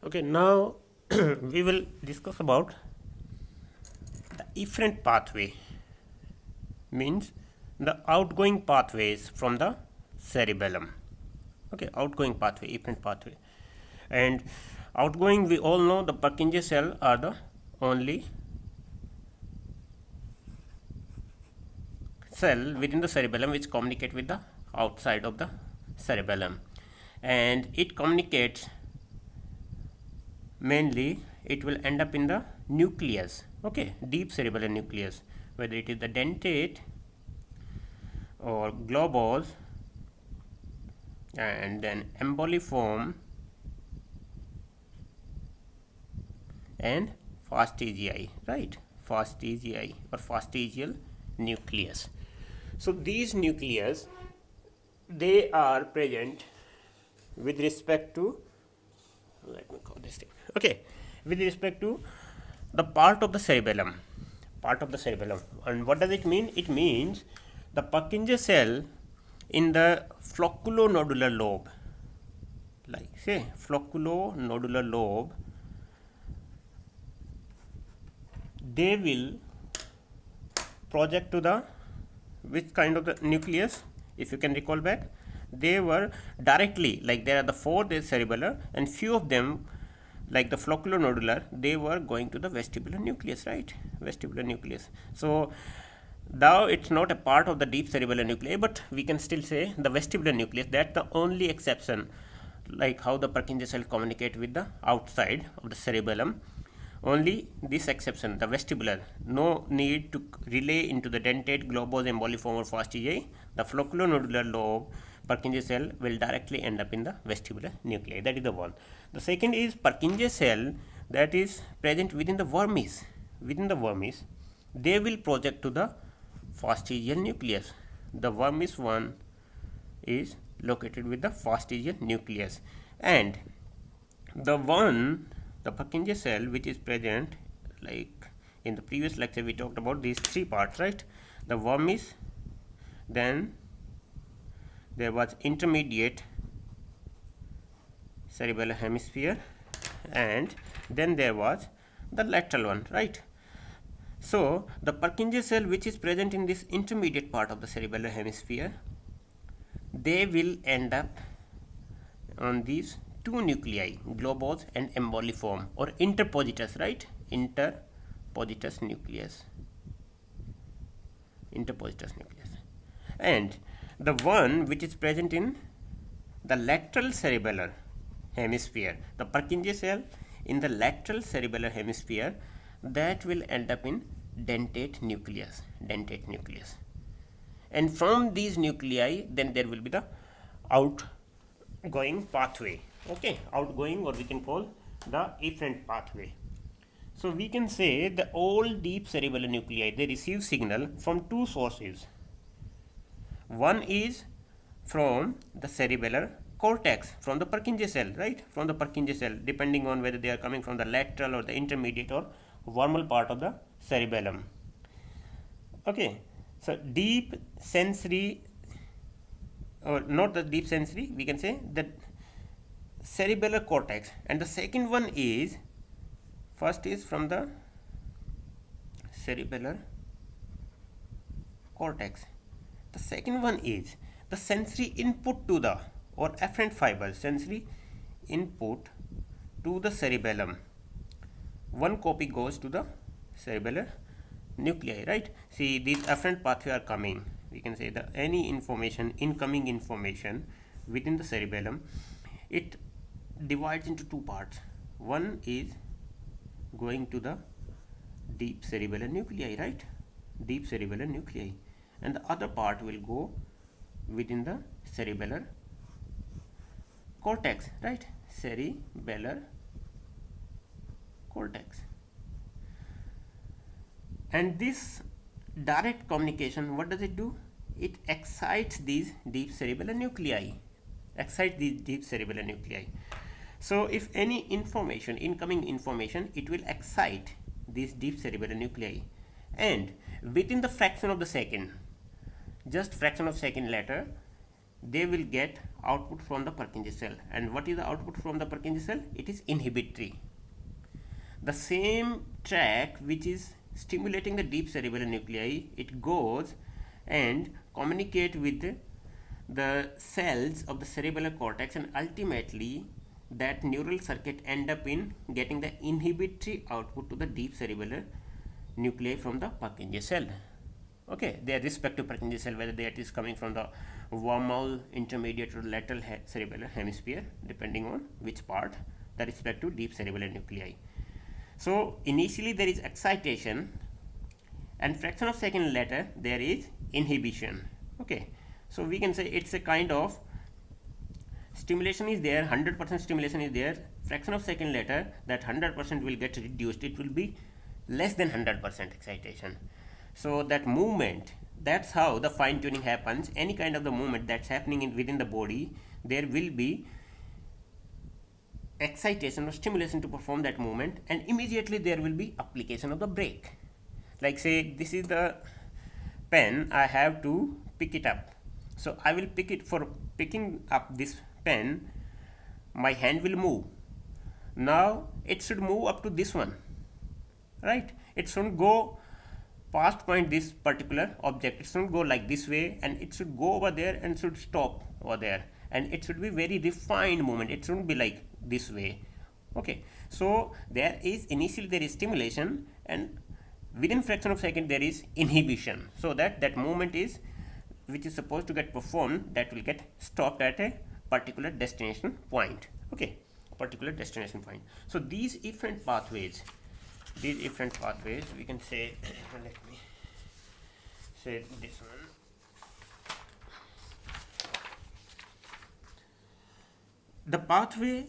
Okay, now we will discuss about the efferent pathway, means the outgoing pathways from the cerebellum. Okay, outgoing pathway, efferent pathway. And outgoing, we all know the Purkinje cell are the only cell within the cerebellum which communicate with the outside of the cerebellum, and it communicates mainly, it will end up in the nucleus. Okay, deep cerebellar nucleus, whether it is the dentate or globose, and then emboliform and fastigii, right? Fastigii or fastigial nucleus. So these nucleus, they are present with respect to, let me call this thing, okay, with respect to the part of the cerebellum, and what does it mean? It means the Purkinje cell in the flocculonodular lobe, like say flocculonodular lobe, they will project to the which kind of the nucleus? If you can recall back, they were directly, like there are the four, there is cerebellar, and few of them, like the flocculonodular, they were going to the vestibular nucleus, right? Vestibular nucleus. So now it's not a part of the deep cerebellar nuclei, but we can still say the vestibular nucleus. That's the only exception, like how the Purkinje cell communicate with the outside of the cerebellum. Only this exception, the vestibular, no need to relay into the dentate, globose, emboliform or fastigii. The flocculonodular lobe Purkinje cell will directly end up in the vestibular nuclei. That is the one. The second is Purkinje cell that is present within the vermis. Within the vermis, they will project to the fastigial nucleus. The vermis one is located with the fastigial nucleus, and the Purkinje cell which is present, like in the previous lecture we talked about these three parts, right? The vermis, then there was intermediate cerebellar hemisphere, and then there was the lateral one, right? So the Purkinje cell which is present in this intermediate part of the cerebellar hemisphere, they will end up on these two nuclei, globose and emboliform or interpositus, right? Interpositus nucleus. And the one which is present in the lateral cerebellar hemisphere, the Purkinje cell in the lateral cerebellar hemisphere, that will end up in dentate nucleus. And from these nuclei, then there will be the outgoing pathway. Okay, outgoing, or we can call the efferent pathway. So we can say the all deep cerebellar nuclei, they receive signal from two sources. One is from the cerebellar cortex, from the Purkinje cell, right? From the Purkinje cell, depending on whether they are coming from the lateral or the intermediate or vermal part of the cerebellum. Okay, so deep sensory, or not the deep sensory, we can say the cerebellar cortex, and the second one is, first is from the cerebellar cortex, the second one is the sensory input to the, or efferent fibers, sensory input to the cerebellum. One copy goes to the cerebellar nuclei, right? See, these efferent pathway are coming, we can say the any information, incoming information within the cerebellum, it divides into two parts. One is going to the deep cerebellar nuclei, right? Deep cerebellar nuclei, and the other part will go within the cerebellar cortex, right? Cerebellar cortex. And this direct communication, what does it do? It excites these deep cerebellar nuclei. So if any information, incoming information, it will excite these deep cerebellar nuclei, and within the fraction of the second, just fraction of second later, they will get output from the Purkinje cell. And what is the output from the Purkinje cell? It is inhibitory. The same track which is stimulating the deep cerebellar nuclei, it goes and communicate with the cells of the cerebellar cortex, and ultimately that neural circuit end up in getting the inhibitory output to the deep cerebellar nuclei from the Purkinje cell. Okay, their respective Purkinje cell, whether that is coming from the wormhole, intermediate or lateral cerebellar hemisphere, depending on which part, the respective deep cerebellar nuclei. So initially there is excitation, and fraction of second later there is inhibition. Okay, so we can say it's a kind of stimulation is there, 100% stimulation is there, fraction of second later that 100% will get reduced, it will be less than 100% excitation. So that movement, that's how the fine tuning happens. Any kind of the movement that's happening within the body, there will be excitation or stimulation to perform that movement, and immediately there will be application of the brake. Like say this is the pen, I have to pick it up, so I will pick it. For picking up this pen, my hand will move. Now it should move up to this one, right? It shouldn't go past point this particular object, it shouldn't go like this way, and it should go over there and should stop over there, and it should be very refined movement, it shouldn't be like this way. Okay, so there is initially there is stimulation, and within fraction of second there is inhibition, so that movement is which is supposed to get performed, that will get stopped at a particular destination point. Okay, particular destination point. So these efferent pathways, we can say let me say this one. The pathway,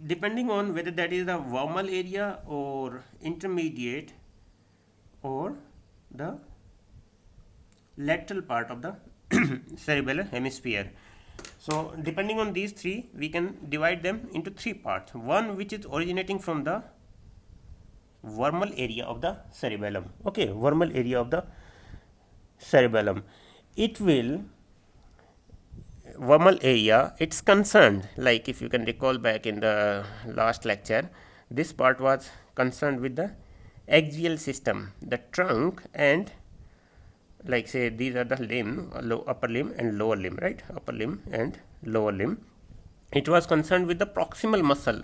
depending on whether that is the wormhole area or intermediate or the lateral part of the cerebellar hemisphere. So depending on these three, we can divide them into three parts. One which is originating from the wormhole area of the cerebellum. Okay, wormhole area of the cerebellum. Wormhole area, it's concerned, like if you can recall back in the last lecture, this part was concerned with the axial system, the trunk, and like say these are the limb, upper limb and lower limb, right? Upper limb and lower limb. It was concerned with the proximal muscle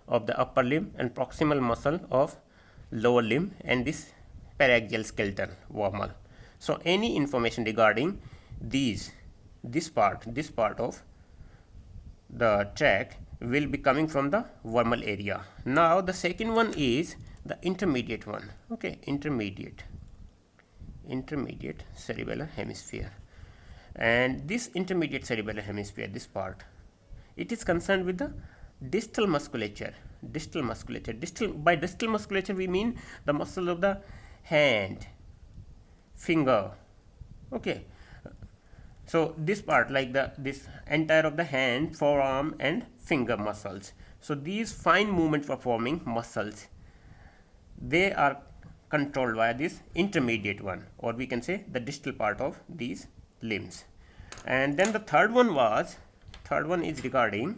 of the upper limb and proximal muscle of lower limb and this paraxial skeleton wormhole. So any information regarding this part of the tract will be coming from the wormhole area. Now the second one is the intermediate one. Okay, intermediate cerebellar hemisphere, and this intermediate cerebellar hemisphere, this part, it is concerned with the distal musculature. By distal musculature we mean the muscle of the hand, finger. Okay, so this part, like this entire of the hand, forearm and finger muscles. So these fine movement performing muscles, they are controlled by this intermediate one, or we can say the distal part of these limbs. And then the third one is regarding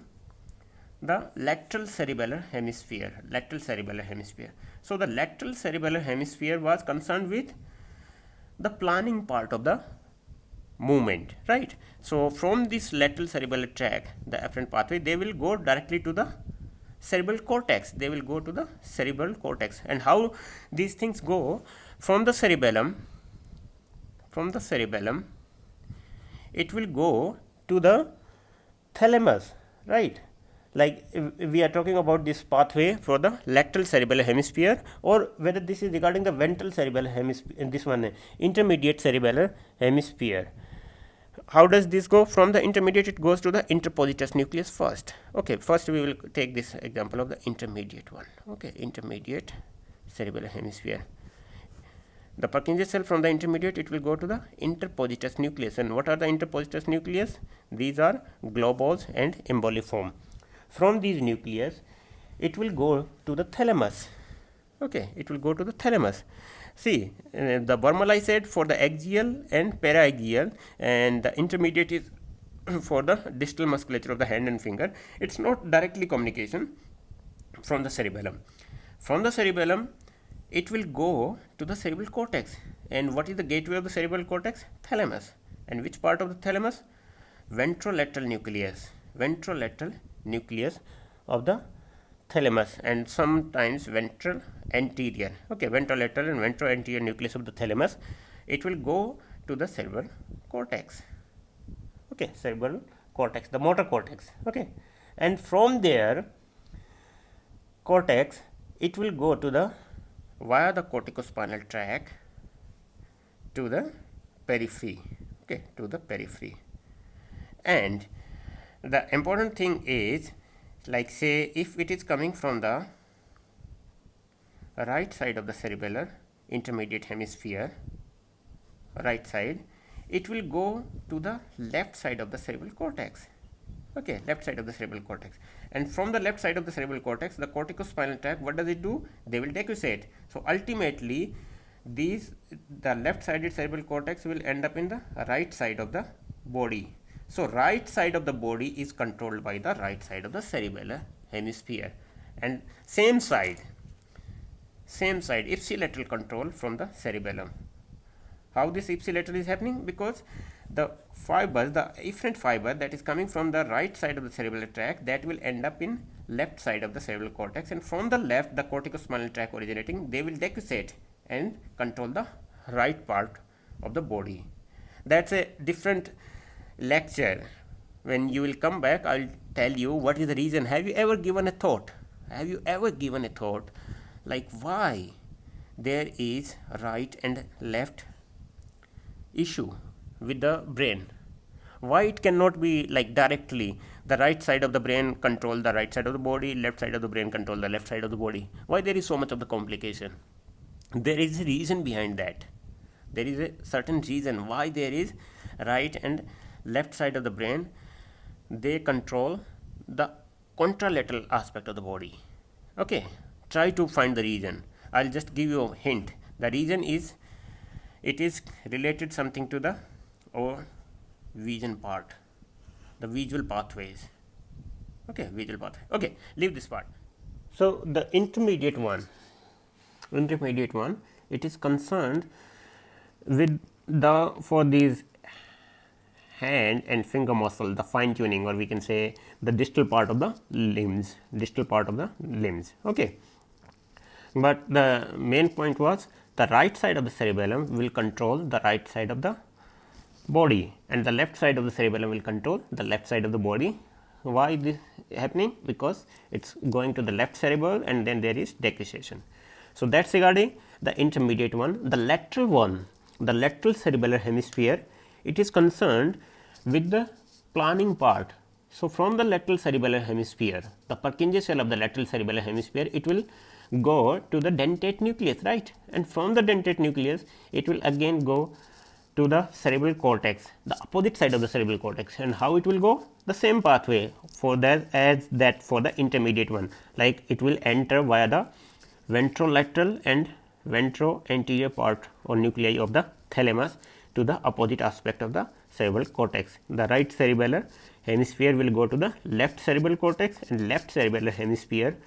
the lateral cerebellar hemisphere. So the lateral cerebellar hemisphere was concerned with the planning part of the movement, right? So from this lateral cerebellar tract, the efferent pathway, they will go directly to the cerebral cortex. And how these things go from the cerebellum, it will go to the thalamus, right? Like if we are talking about this pathway for the lateral cerebellar hemisphere, or whether this is regarding the ventral cerebellar hemisphere, this one intermediate cerebellar hemisphere. How does this go? From the intermediate, it goes to the interpositus nucleus first. Okay, first we will take this example of the intermediate one. Okay, intermediate cerebellar hemisphere. The Purkinje cell from the intermediate, it will go to the interpositus nucleus. And what are the interpositus nucleus? These are globules and emboliform. From these nucleus, it will go to the thalamus. Okay, it will go to the thalamus. See, the Burmala I said for the axial and paraaxial, and the intermediate is for the distal musculature of the hand and finger. It's not directly communication from the cerebellum. From the cerebellum, it will go to the cerebral cortex. And what is the gateway of the cerebral cortex? Thalamus. And which part of the thalamus? Ventrolateral nucleus. Ventrolateral nucleus of the thalamus, and sometimes ventral anterior. Okay, ventrolateral and ventral anterior nucleus of the thalamus. It will go to the cerebral cortex. Okay, cerebral cortex, the motor cortex. Okay, and from there, cortex, it will go to the via the corticospinal tract to the periphery. Okay, to the periphery. And the important thing is, like say, if it is coming from the right side of the cerebellar intermediate hemisphere, right side, it will go to the left side of the cerebral cortex. Okay, left side of the cerebral cortex. And from the left side of the cerebral cortex, the corticospinal tract, what does it do? They will decussate. So ultimately, the left sided cerebral cortex will end up in the right side of the body. So right side of the body is controlled by the right side of the cerebellar hemisphere, and same side ipsilateral control from the cerebellum. How this ipsilateral is happening? Because the fibers, the efferent fiber that is coming from the right side of the cerebellar tract, that will end up in left side of the cerebral cortex, and from the left, the corticospinal tract originating, they will decussate and control the right part of the body. That's a different lecture. When you will come back, I'll tell you what is the reason. Have you ever given a thought? Like why there is right and left issue with the brain? Why it cannot be like directly the right side of the brain control the right side of the body, left side of the brain control the left side of the body? Why there is so much of the complication? There is a reason behind that. There is a certain reason why there is right and left side of the brain, they control the contralateral aspect of the body. Okay, try to find the reason. I'll just give you a hint. The reason is, it is related something to the vision part, the visual pathways. Okay, visual pathway. Okay, leave this part. So the intermediate one, it is concerned with for these hand and finger muscle, the fine tuning, or we can say the distal part of the limbs, okay. But the main point was, the right side of the cerebellum will control the right side of the body, and the left side of the cerebellum will control the left side of the body. Why this happening? Because it's going to the left cerebral, and then there is decussation. So that's regarding the intermediate one. The lateral one, the lateral cerebellar hemisphere, it is concerned with the planning part. So from the lateral cerebellar hemisphere, the Purkinje cell of the lateral cerebellar hemisphere, it will go to the dentate nucleus, right? And from the dentate nucleus, it will again go to the cerebral cortex, the opposite side of the cerebral cortex. And how it will go? The same pathway for that as that for the intermediate one. Like it will enter via the ventrolateral and ventro-anterior part or nuclei of the thalamus to the opposite aspect of the cerebral cortex. The right cerebellar hemisphere will go to the left cerebral cortex, and left cerebellar hemisphere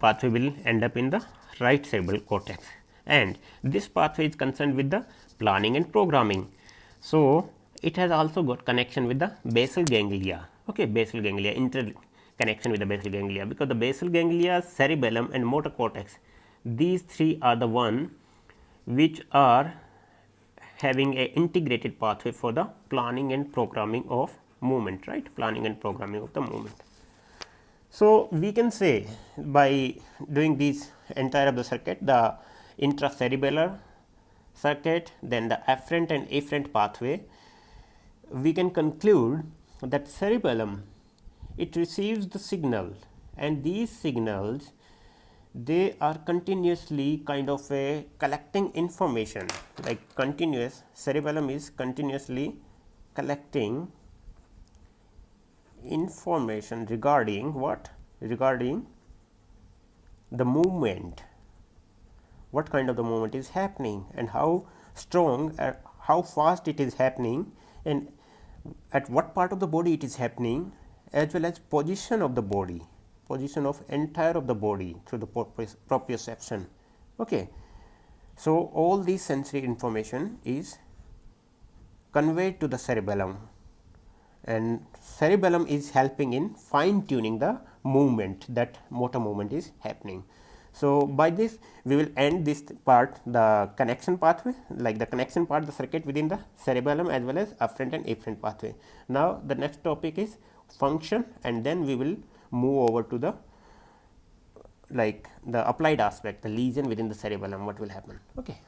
pathway will end up in the right cerebral cortex. And this pathway is concerned with the planning and programming. So it has also got connection with the basal ganglia. Okay, basal ganglia, interconnection with the basal ganglia, because the basal ganglia, cerebellum and motor cortex, these three are the one which are having a integrated pathway for the planning and programming of movement, right? Planning and programming of the movement. So we can say, by doing this entire of the circuit, the intracerebellar circuit, then the afferent and afferent pathway, we can conclude that cerebellum, it receives the signal, and these signals, they are continuously kind of a collecting information, like continuous, cerebellum is continuously collecting information regarding what? Regarding the movement what kind of the movement is happening and how strong, how fast it is happening, and at what part of the body it is happening, as well as position of the body, position of entire of the body through the proprioception. Okay. So, all these sensory information is conveyed to the cerebellum, and cerebellum is helping in fine tuning the movement, that motor movement is happening. So, by this we will end this part, the connection pathway, like the connection part, the circuit within the cerebellum as well as afferent and efferent pathway. Now, the next topic is function, and then we will move over to the the applied aspect, the lesion within the cerebellum, what will happen. Okay.